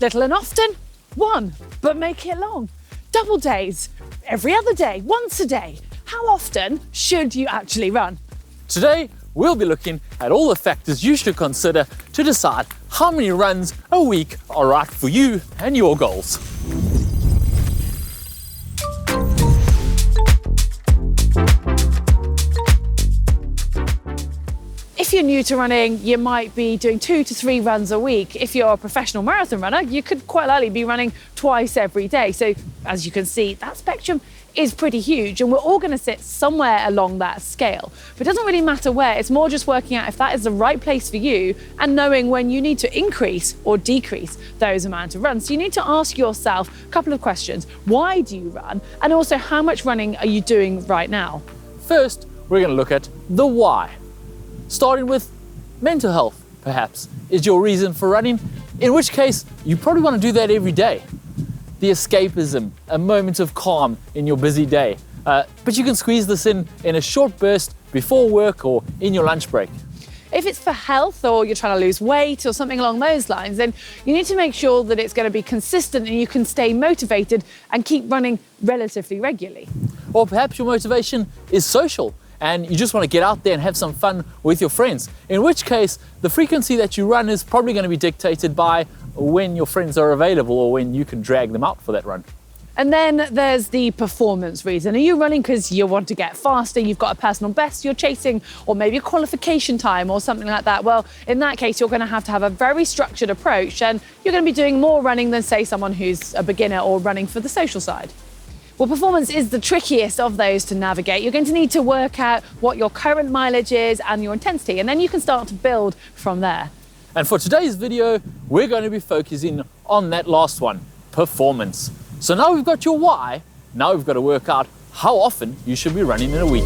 Little and often, 1, but make it long. Double days, every other day, once a day. How often should you actually run? Today, we'll be looking at all the factors you should consider to decide how many runs a week are right for you and your goals. If you're new to running, you might be doing 2 to 3 runs a week. If you're a professional marathon runner, you could quite likely be running twice every day. So as you can see, that spectrum is pretty huge, and we're all going to sit somewhere along that scale. But it doesn't really matter where, it's more just working out if that is the right place for you and knowing when you need to increase or decrease those amount of runs. So you need to ask yourself a couple of questions. Why do you run? And also, how much running are you doing right now? First, we're going to look at the why. Starting with mental health, perhaps, is your reason for running, in which case you probably want to do that every day. The escapism, a moment of calm in your busy day. But you can squeeze this in a short burst before work or in your lunch break. If it's for health or you're trying to lose weight or something along those lines, then you need to make sure that it's going to be consistent and you can stay motivated and keep running relatively regularly. Or perhaps your motivation is social and you just want to get out there and have some fun with your friends, in which case the frequency that you run is probably going to be dictated by when your friends are available or when you can drag them out for that run. And then there's the performance reason. Are you running because you want to get faster, you've got a personal best you're chasing, or maybe a qualification time or something like that? Well, in that case, you're going to have a very structured approach, and you're going to be doing more running than, say, someone who's a beginner or running for the social side. Well, performance is the trickiest of those to navigate. You're going to need to work out what your current mileage is and your intensity, and then you can start to build from there. And for today's video, we're going to be focusing on that last one, performance. So now we've got your why, now we've got to work out how often you should be running in a week.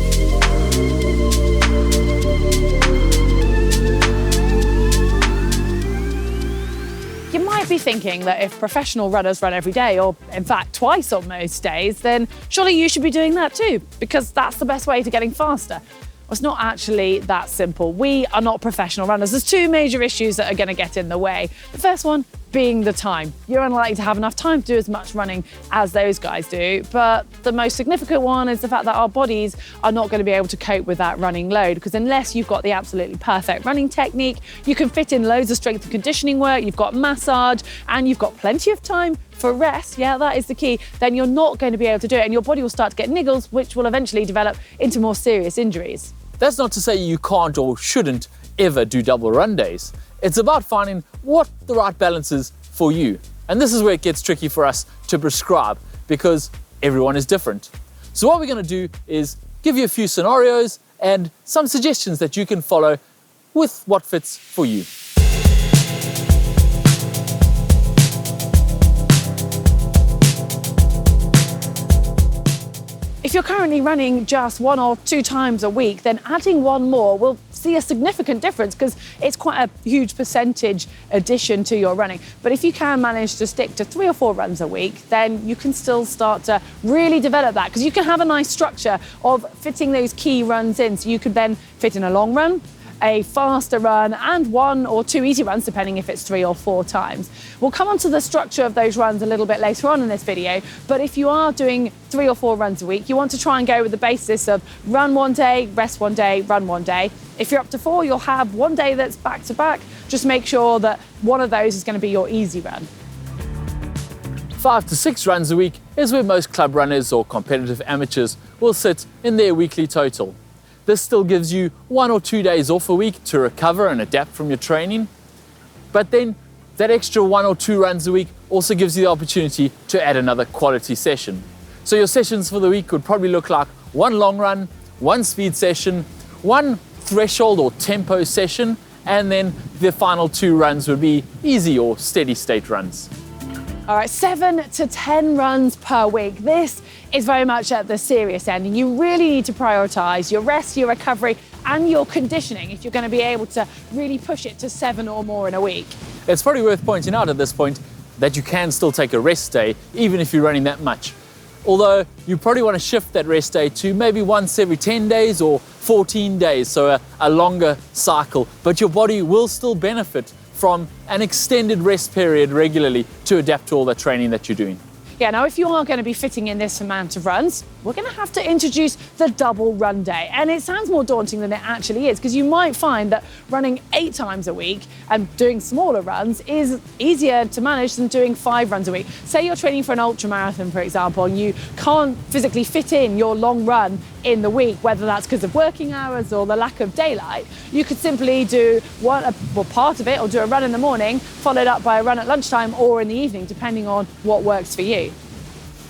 You might be thinking that if professional runners run every day, or in fact twice on most days, then surely you should be doing that too, because that's the best way to getting faster. Well, it's not actually that simple. We are not professional runners. There's 2 major issues that are going to get in the way. The first one being the time. You're unlikely to have enough time to do as much running as those guys do. But the most significant one is the fact that our bodies are not going to be able to cope with that running load, because unless you've got the absolutely perfect running technique, you can fit in loads of strength and conditioning work, you've got massage, and you've got plenty of time for rest, yeah, that is the key, then you're not going to be able to do it, and your body will start to get niggles, which will eventually develop into more serious injuries. That's not to say you can't or shouldn't ever do double run days. It's about finding what the right balance is for you. And this is where it gets tricky for us to prescribe, because everyone is different. So what we're going to do is give you a few scenarios and some suggestions that you can follow with what fits for you. If you're currently running just 1 or 2 times a week, then adding 1 more will see a significant difference, because it's quite a huge percentage addition to your running. But if you can manage to stick to 3 or 4 runs a week, then you can still start to really develop that, because you can have a nice structure of fitting those key runs in. So you could then fit in a long run, a faster run, and 1 or 2 easy runs, depending if it's 3 or 4 times. We'll come on to the structure of those runs a little bit later on in this video, but if you are doing 3 or 4 runs a week, you want to try and go with the basis of run 1 day, rest 1 day, run 1 day. If you're up to 4, you'll have 1 day that's back to back. Just make sure that one of those is going to be your easy run. 5 to 6 runs a week is where most club runners or competitive amateurs will sit in their weekly total. This still gives you 1 or 2 days off a week to recover and adapt from your training. But then that extra 1 or 2 runs a week also gives you the opportunity to add another quality session. So your sessions for the week would probably look like 1 long run, 1 speed session, 1 threshold or tempo session, and then the final 2 runs would be easy or steady state runs. All right, 7 to 10 runs per week. This is very much at the serious end, and you really need to prioritize your rest, your recovery, and your conditioning if you're going to be able to really push it to 7 or more in a week. It's probably worth pointing out at this point that you can still take a rest day, even if you're running that much. Although you probably want to shift that rest day to maybe once every 10 days or 14 days, so a longer cycle, but your body will still benefit from an extended rest period regularly to adapt to all the training that you're doing. Yeah, now if you are going to be fitting in this amount of runs, we're going to have to introduce the double run day. And it sounds more daunting than it actually is, because you might find that running 8 times a week and doing smaller runs is easier to manage than doing 5 runs a week. Say you're training for an ultra marathon, for example, and you can't physically fit in your long run in the week, whether that's because of working hours or the lack of daylight. You could simply do part of it, or do a run in the morning, followed up by a run at lunchtime or in the evening, depending on what works for you.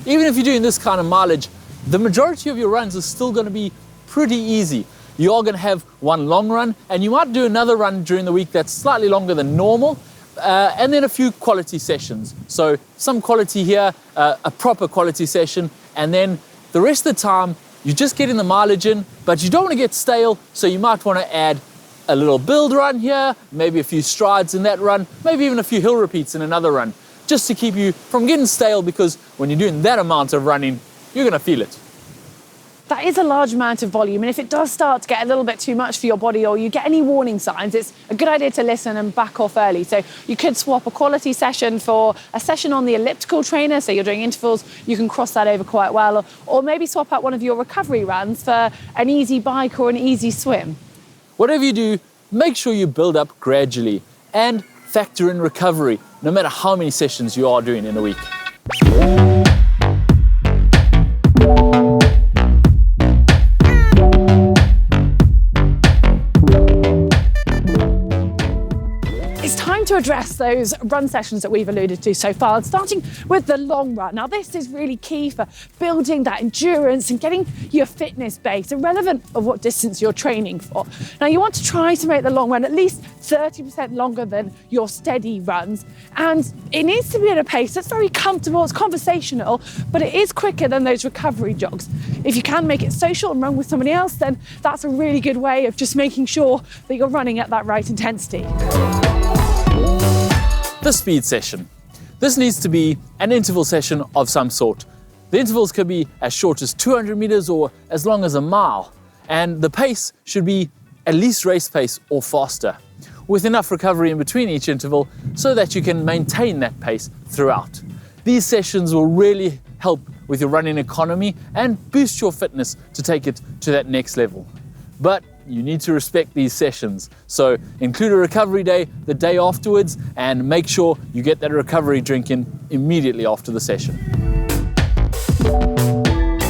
Even if you're doing this kind of mileage, the majority of your runs are still going to be pretty easy. You are going to have one long run, and you might do another run during the week that's slightly longer than normal, and then a few quality sessions. So some quality here, a proper quality session, and then the rest of the time you're just getting the mileage in, but you don't want to get stale, so you might want to add a little build run here, maybe a few strides in that run, maybe even a few hill repeats in another run, just to keep you from getting stale, because when you're doing that amount of running, you're going to feel it. That is a large amount of volume, and if it does start to get a little bit too much for your body, or you get any warning signs, it's a good idea to listen and back off early. So you could swap a quality session for a session on the elliptical trainer, so you're doing intervals, you can cross that over quite well, or maybe swap out one of your recovery runs for an easy bike or an easy swim. Whatever you do, make sure you build up gradually and factor in recovery, no matter how many sessions you are doing in a week. It's time to address those run sessions that we've alluded to so far, starting with the long run. Now, this is really key for building that endurance and getting your fitness base, irrelevant of what distance you're training for. Now, you want to try to make the long run at least 30% longer than your steady runs, and it needs to be at a pace that's very comfortable, it's conversational, but it is quicker than those recovery jogs. If you can make it social and run with somebody else, then that's a really good way of just making sure that you're running at that right intensity. The speed session. This needs to be an interval session of some sort. The intervals can be as short as 200 meters or as long as a mile, and the pace should be at least race pace or faster, with enough recovery in between each interval so that you can maintain that pace throughout. These sessions will really help with your running economy and boost your fitness to take it to that next level. But you need to respect these sessions. So include a recovery day the day afterwards, and make sure you get that recovery drink in immediately after the session.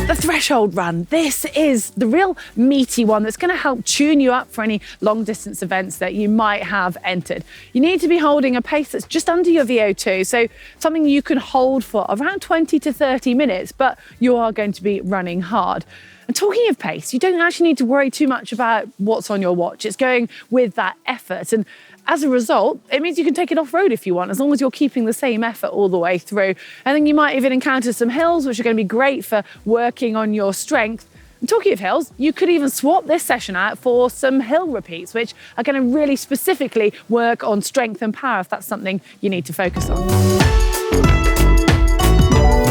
The threshold run. This is the real meaty one that's going to help tune you up for any long distance events that you might have entered. You need to be holding a pace that's just under your VO2, so something you can hold for around 20 to 30 minutes, but you are going to be running hard. And talking of pace, you don't actually need to worry too much about what's on your watch. It's going with that effort. And as a result, it means you can take it off-road if you want, as long as you're keeping the same effort all the way through. And then you might even encounter some hills, which are going to be great for working on your strength. And talking of hills, you could even swap this session out for some hill repeats, which are going to really specifically work on strength and power, if that's something you need to focus on.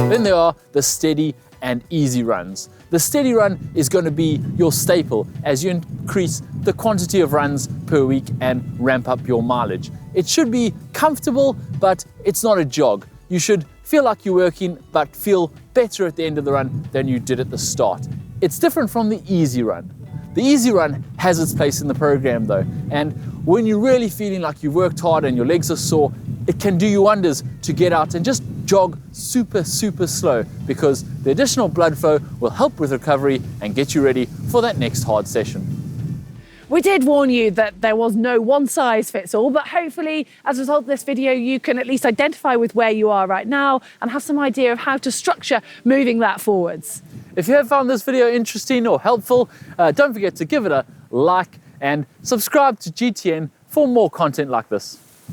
Then there are the steady and easy runs. The steady run is going to be your staple as you increase the quantity of runs per week and ramp up your mileage. It should be comfortable, but it's not a jog. You should feel like you're working, but feel better at the end of the run than you did at the start. It's different from the easy run. The easy run has its place in the program though, and when you're really feeling like you've worked hard and your legs are sore, it can do you wonders to get out and just jog super slow, because the additional blood flow will help with recovery and get you ready for that next hard session. We did warn you that there was no one size fits all, but hopefully as a result of this video, you can at least identify with where you are right now and have some idea of how to structure moving that forwards. If you have found this video interesting or helpful, don't forget to give it a like and subscribe to GTN for more content like this.